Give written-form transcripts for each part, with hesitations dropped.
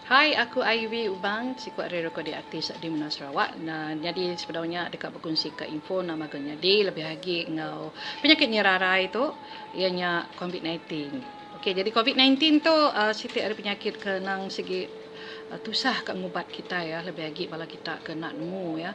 Hai, aku Ivy Ubang, sikuat radio kodi aktif di Menara Sarawak. Nah, jadi sebenarnya dekat berkongsi ke info nama jadi lebih lagi ngau penyakit nyerarai itu ianya COVID-19. Okey, jadi COVID-19 tu siti ada penyakit kenang segi tusah kat ngubat kita ya, lebih lagi bala kita kena nemu ya.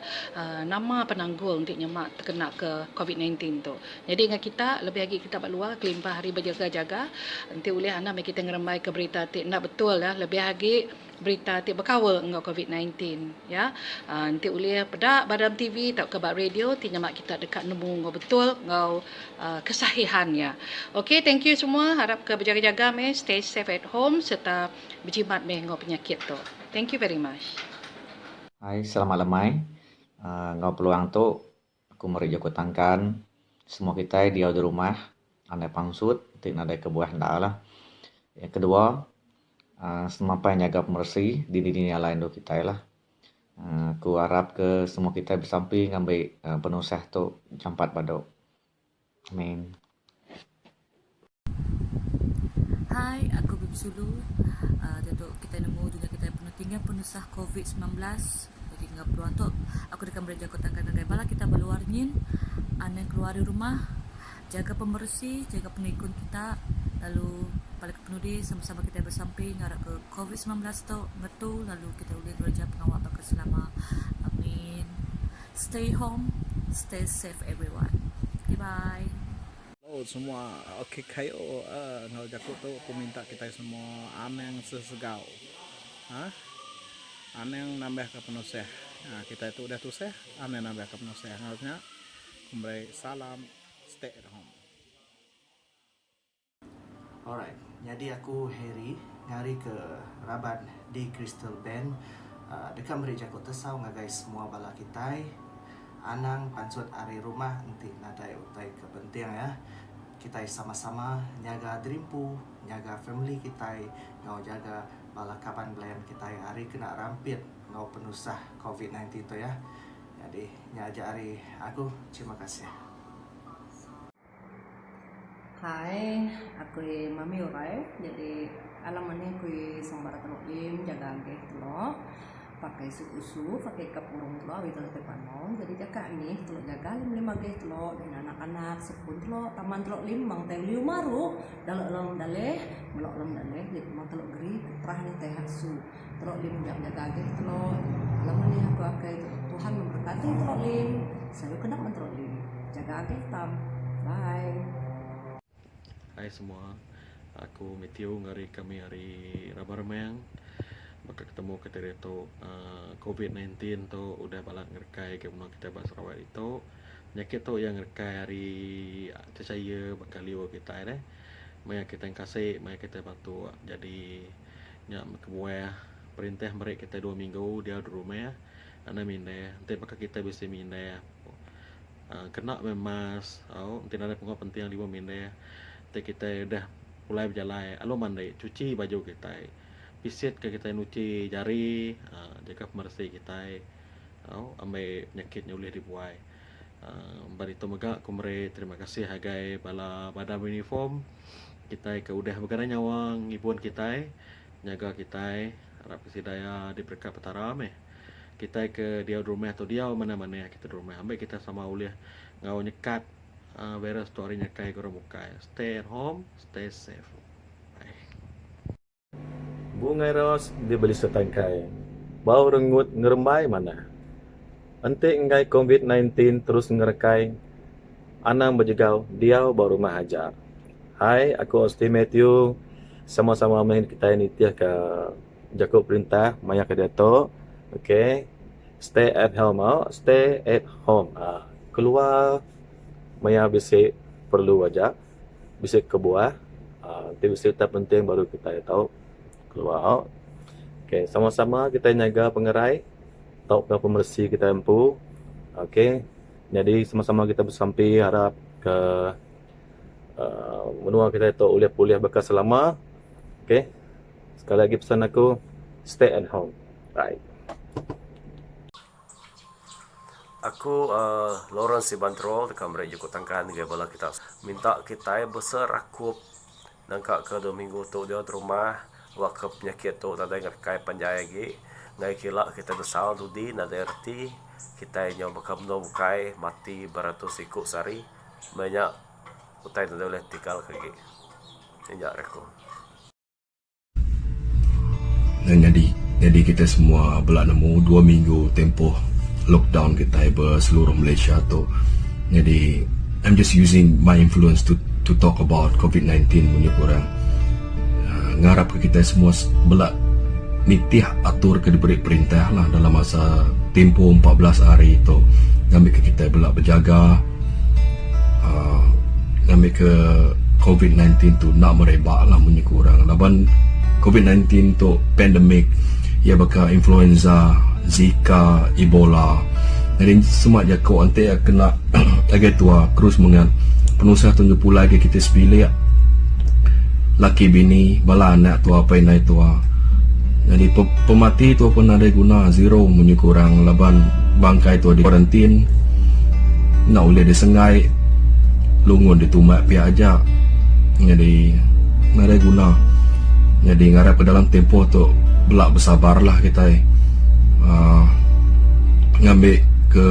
Nama penanggul untuk nyemak terkena ke COVID-19 tu. Jadi dengan kita lebih lagi kita luar kelimpah hari berjaga-jaga. Nanti oleh anda kita ngerembai ke berita tik nak betul ya, lebih lagi berita tik berkawa ngau COVID-19 ya. Nanti oleh pedak badam TV tak ke radio ti nyemak kita dekat nemu ngau betul ngau kesahihannya. Okey, thank you semua. Harap ke berjaga-jaga stay safe at home serta berjimat ngau penyakit tu. Thank you very much. Hai, selamat lemai. Ngau peluang tu aku meri joko tangkan semua kita di rumah, andai pangsut, tik nadai kebuah ndak lah. Yang kedua, semampai jaga pembersih di dunia lain do kita lah. Aku harap ke semua kita bersampi ngambil penusah tu campat badok. Amin. Hai, aku Bim Sulu. Datuk kita nemu juga kita penuh tinggal penusah COVID-19. Jadi ngap peluang tu aku dekat bereja kotangkan dengan bala kita berluar nyin, anak keluar dari rumah, jaga pembersih, jaga penikun kita, lalu balik ke penuh sama-sama kita bersamping ngarak ke COVID-19 tu betul, lalu kita boleh bereja pengawal bakal selama. Amin. Stay home, stay safe everyone. Okay, bye. Semua okey kayo ngau jakut tu aku minta kita semua aneng sesegau. Aneng nambah ke penusah. Kita itu udah tusah, aneng nambah ke penusah. Harusnya kembali salam, stay at home. Alright, jadi aku Harry ngari ke Rabat di Crystal Band dekat Mereka Kota Sau ngagai semua bala kita anang pansut hari rumah nanti nadai utai kepenting ya. Kita sama-sama jaga dreampu, jaga family kita, ngau jaga bala kapan belayan kita hari kena rampit ngau penusah COVID-19 tu ya. Jadi nyaja hari aku terima kasih. Hai, aku Mami Urai. Jadi alamannya aku Sambara Teluk Lim, jaga angke telok. Pakai susu, pakai kapurung telok, itu lebih panon. Jadi jaga ni telok jaga lima gay telok dan anak-anak sepun telok, taman telok lim, mang teh liu maru, dalok lom daleh, melok lom daleh, jadi mang telok geri, terah ni teh hasu. Telok lim jaga angke telok. Alamannya aku akai Tuhan memberkati telok lim. Selalu kedap man telok lim. Jaga angke tam. Bye. Hai semua, aku Matthew ngari kami hari Rabarmang. Maka ketemu ke tu COVID-19 tu udah balak ngerkai ke menang kita bahas Sarawak itu. Penyakit tu yang ngerkai hari saya bakal liwa kita deh. Maya kita yang kasih, maya kita bantu. Jadi nyak kebuah perintah mereka kita 2 minggu dia di rumah. Ana minda, nanti maka kita bisa minda. Kena memas, nanti ada pengawa penting yang 5 minda. Nanti kita udah mulai berjalan. Alo mandai cuci baju kita. Pisit ke kita nyuci jari, jaga pembersih kita, ambil penyakitnya boleh dibuai. Bari itu megak kumre terima kasih hagai bala badam uniform kita ke udah bergana nyawang ibuan kita, jaga kita, harap kesidaya diberkat petara kita ke dia rumah atau dia mana-mana kita di rumah, ambil kita sama uliah ngau nyekat virus tu hari nyekai ke muka. Stay at home, stay safe. Bunga ros dibeli setangkai. Bau rengut ngerembai mana? Ente ngai COVID-19 terus ngerekai. Anang berjegau, dia baru rumah aja. Hai, aku Osti Matthew. Sama-sama main kita ini tiah ke Jakob perintah maya ke dato. Okay. Stay at home, stay at home. Keluar maya bisik perlu aja. Bisik ke buah. Bisik tak penting baru kita tahu. Keluar. Okey, sama-sama kita jaga pengerai, tahu pembersih kita empu. Okey. Jadi sama-sama kita bersampi harap ke menua kita itu uliah-uliah bekas selama. Okey. Sekali lagi pesan aku, stay at home. Right. Aku Lawrence Sibantrol dekat mereka juga tangkan dengan bala kita minta kita besar akup nangkak ke 2 minggu tu dia di rumah waktu penyakit tu tanda ngerkai panjai lagi ngai kila kita desal tudi nada erti kita nyoba kamno bukai mati baratus ikut sari banyak utai tanda boleh tikal kaki injak reko. Dan jadi kita semua belak nemu 2 minggu tempoh lockdown kita berseluruh Malaysia tu. Jadi I'm just using my influence to talk about COVID-19 punya kurang. Ngarap ke kita semua belak nitiah atur ke diberi perintah lah dalam masa tempoh 14 hari itu. Ngambil ke kita belak berjaga, ngambil ke COVID-19 tu nak merebak lah punya kurang. Laban COVID-19 tu pandemik, ia bakal influenza, Zika, Ebola. Jadi semua je kau nanti kena agak tua terus mengat penusah tunjuk pula ke kita sebilik laki bini bala anak tua apa yang naik tua. Jadi pemati tu pun ada guna zero punya kurang laban bangkai tu di karantin nak boleh disengai lungun ditumbak pihak aja. Jadi ada guna. Jadi ngarap ke dalam tempoh tu belak bersabarlah kita ngambil ke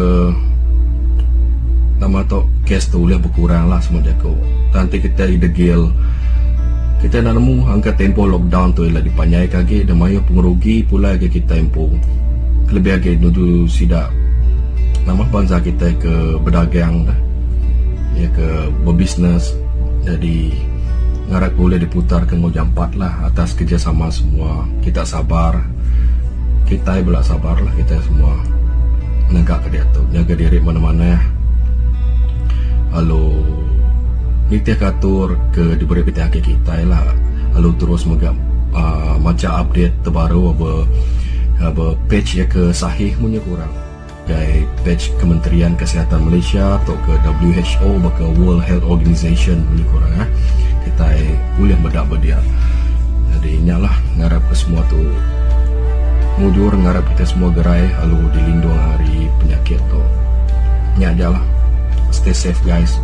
nama tu kes tu boleh berkurang lah semua jago. Nanti kita degil kita nak nemu angka tempoh lockdown tu ialah dipanjai kaki dan maya pengerugi pula ke kita tempoh lebih lagi nuju sidak nama bangsa kita ke berdagang ya ke berbisnes. Jadi ngarap boleh diputar ke ngau jampat lah atas kerjasama semua. Kita sabar, kita belak sabar lah kita semua negak ke dia tu jaga diri mana-mana ya. Halo nitiah katur ke diberi pihak kita lah. Lalu terus megam macam update terbaru apa page ya ke sahih punya kurang. Kayak page Kementerian Kesihatan Malaysia atau ke WHO ke World Health Organization punya kurang ya. Kita boleh bedak berdia. Jadi nyalah ngarap ke semua tu mujur ngarap kita semua gerai lalu dilindung hari penyakit tu. Nya aja lah. Stay safe guys.